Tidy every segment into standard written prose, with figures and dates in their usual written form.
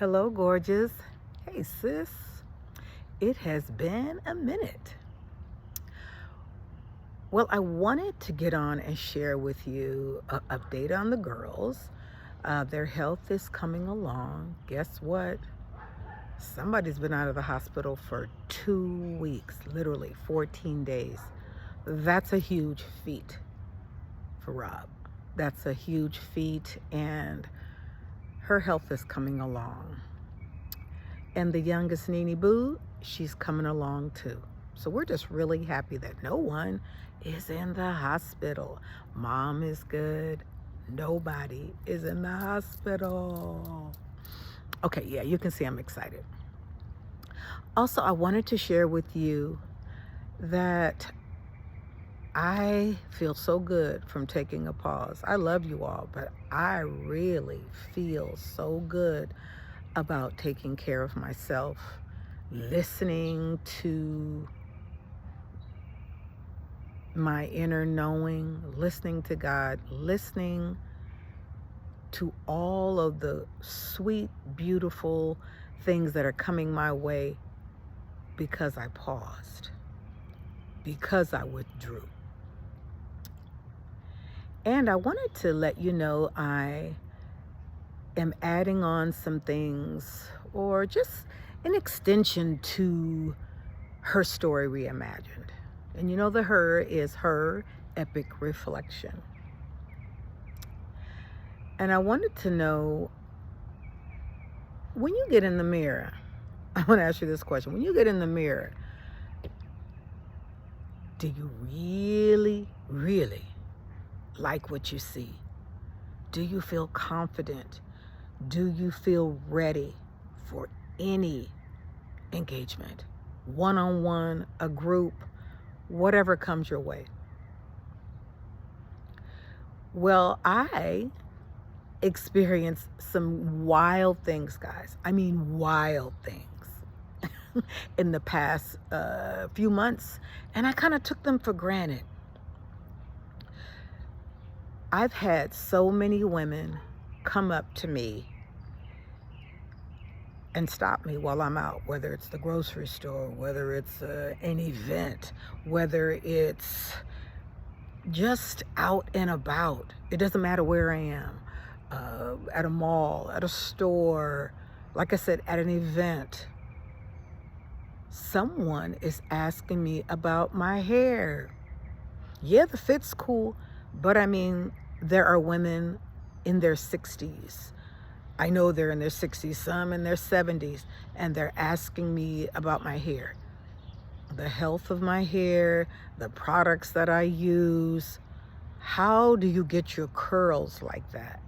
Hello, gorgeous. Hey, sis. It has been a minute. Well, I wanted to get on and share with you an update on the girls. Their health is coming along. Guess what? Somebody's been out of the hospital for 2 weeks, literally 14 days. That's a huge feat for Rob. That's a huge feat, and her health is coming along. And the youngest Nene Boo, she's coming along too. So we're just really happy that no one is in the hospital. Mom is good. Nobody is in the hospital. Okay, yeah, you can see I'm excited. Also, I wanted to share with you that I feel so good from taking a pause. I love you all, but I really feel so good about taking care of myself, listening to my inner knowing, listening to God, listening to all of the sweet, beautiful things that are coming my way because I paused, because I withdrew. And I wanted to let you know I am adding on some things, or just an extension to Her Story Reimagined. And you know, the her is Her Epic Reflection. And I wanted to know, when you get in the mirror, I want to ask you this question. When you get in the mirror, do you really, really like what you see? Do you feel confident? Do you feel ready for any engagement? One-on-one, a group, whatever comes your way. Well, I experienced some wild things, guys. I mean, wild things in the past few months, and I kind of took them for granted. I've had so many women come up to me and stop me while I'm out, whether it's the grocery store, whether it's an event, whether it's just out and about. It doesn't matter where I am, at a mall, at a store, like I said, at an event. Someone is asking me about my hair. Yeah, the fit's cool, but I mean, there are women in their 60s. I know they're in their 60s, some in their 70s, and they're asking me about my hair, the health of my hair, the products that I use. How do you get your curls like that?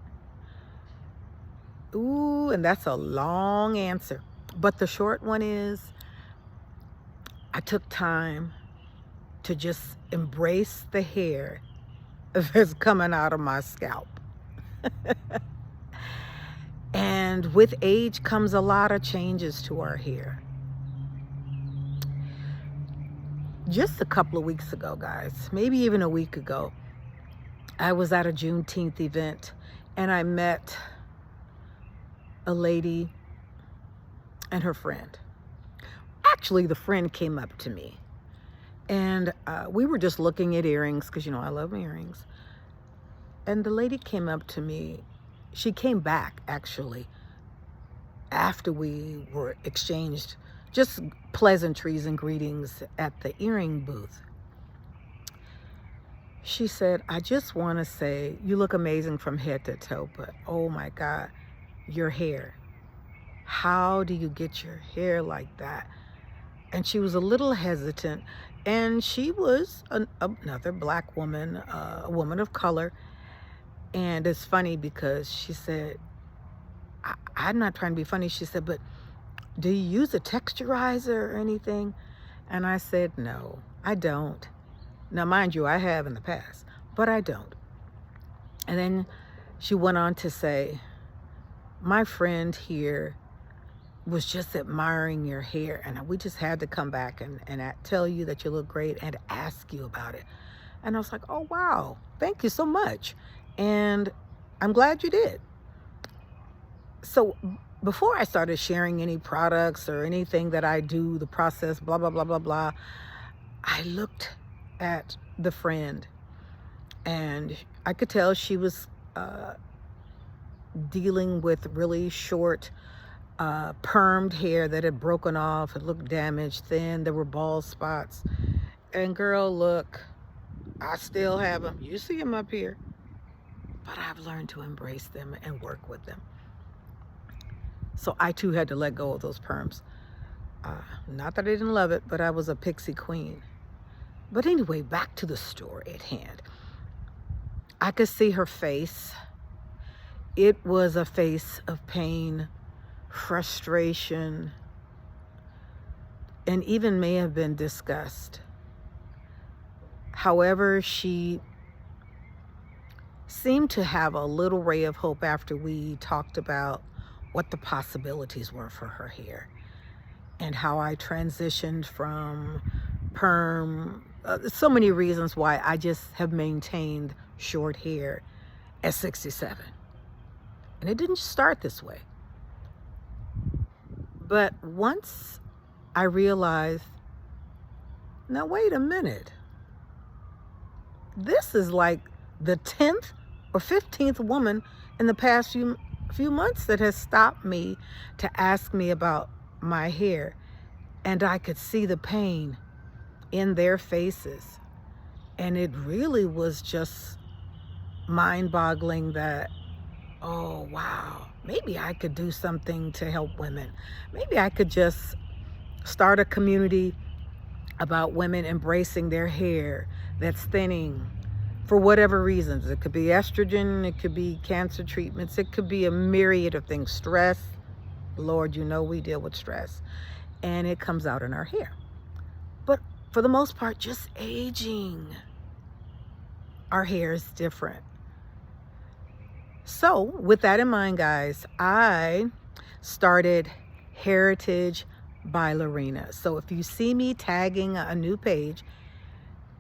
Ooh, and that's a long answer. But the short one is, I took time to just embrace the hair that's coming out of my scalp. And with age comes a lot of changes to our hair. Just a couple of weeks ago, guys, maybe even a week ago, I was at a Juneteenth event and I met a lady and her friend. Actually, the friend came up to me and we were just looking at earrings because, you know, I love earrings. And the lady came up to me. She came back, actually, after we were exchanged just pleasantries and greetings at the earring booth. She said, I just want to say, you look amazing from head to toe, but oh my God, your hair. How do you get your hair like that? And she was a little hesitant, and she was another black woman, a woman of color. And it's funny because she said, I'm not trying to be funny. She said, but do you use a texturizer or anything? And I said, no, I don't. Now, mind you, I have in the past, but I don't. And then she went on to say, my friend here was just admiring your hair, and we just had to come back and tell you that you look great and ask you about it. And I was like, oh, wow, thank you so much. And I'm glad you did. So before I started sharing any products or anything that I do, the process, blah, blah, blah, blah, blah, I looked at the friend and I could tell she was dealing with really short, permed hair that had broken off. It looked damaged, thin. There were bald spots. And girl, look, I still have them. You see them up here. But I've learned to embrace them and work with them. So I too had to let go of those perms. Not that I didn't love it, but I was a pixie queen. But anyway, back to the story at hand. I could see her face. It was a face of pain, frustration, and even may have been disgust. However, she seemed to have a little ray of hope after we talked about what the possibilities were for her hair and how I transitioned from perm. So many reasons why I just have maintained short hair at 67. And it didn't start this way. But once I realized, now wait a minute. This is like the 10th or 15th woman in the past few months that has stopped me to ask me about my hair. And I could see the pain in their faces. And it really was just mind-boggling that, oh, wow, maybe I could do something to help women. Maybe I could just start a community about women embracing their hair that's thinning for whatever reasons. It could be estrogen, it could be cancer treatments, it could be a myriad of things. Stress, Lord, you know we deal with stress. And it comes out in our hair. But for the most part, just aging. Our hair is different. So with that in mind, guys, I started Heritage by Lorena. So if you see me tagging a new page,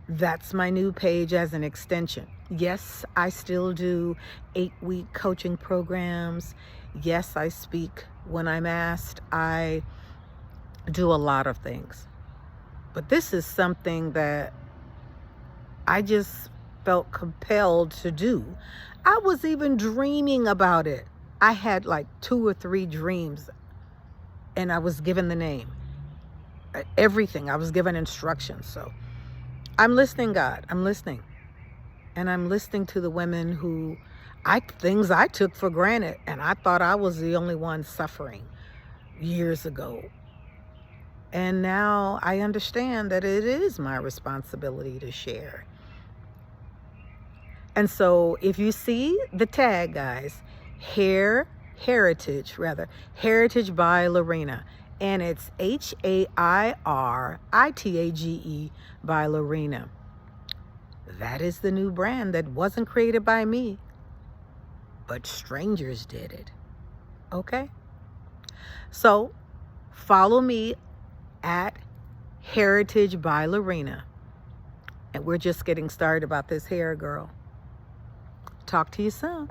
that's my new page as an extension. Yes, I still do 8-week coaching programs. Yes, I speak when I'm asked. I do a lot of things. But this is something that I just felt compelled to do. I was even dreaming about it. I had like 2 or 3 dreams and I was given the name. Everything. I was given instructions. So I'm listening, God. I'm listening. And I'm listening to the women who things I took for granted, and I thought I was the only one suffering years ago. And now I understand that it is my responsibility to share. And so if you see the tag, guys, Heritage by Lorena, and it's HAIRITAGE by Lorena. That is the new brand that wasn't created by me, but strangers did it. Okay? So follow me at Heritage by Lorena. And we're just getting started about this hair, girl. Talk to you soon.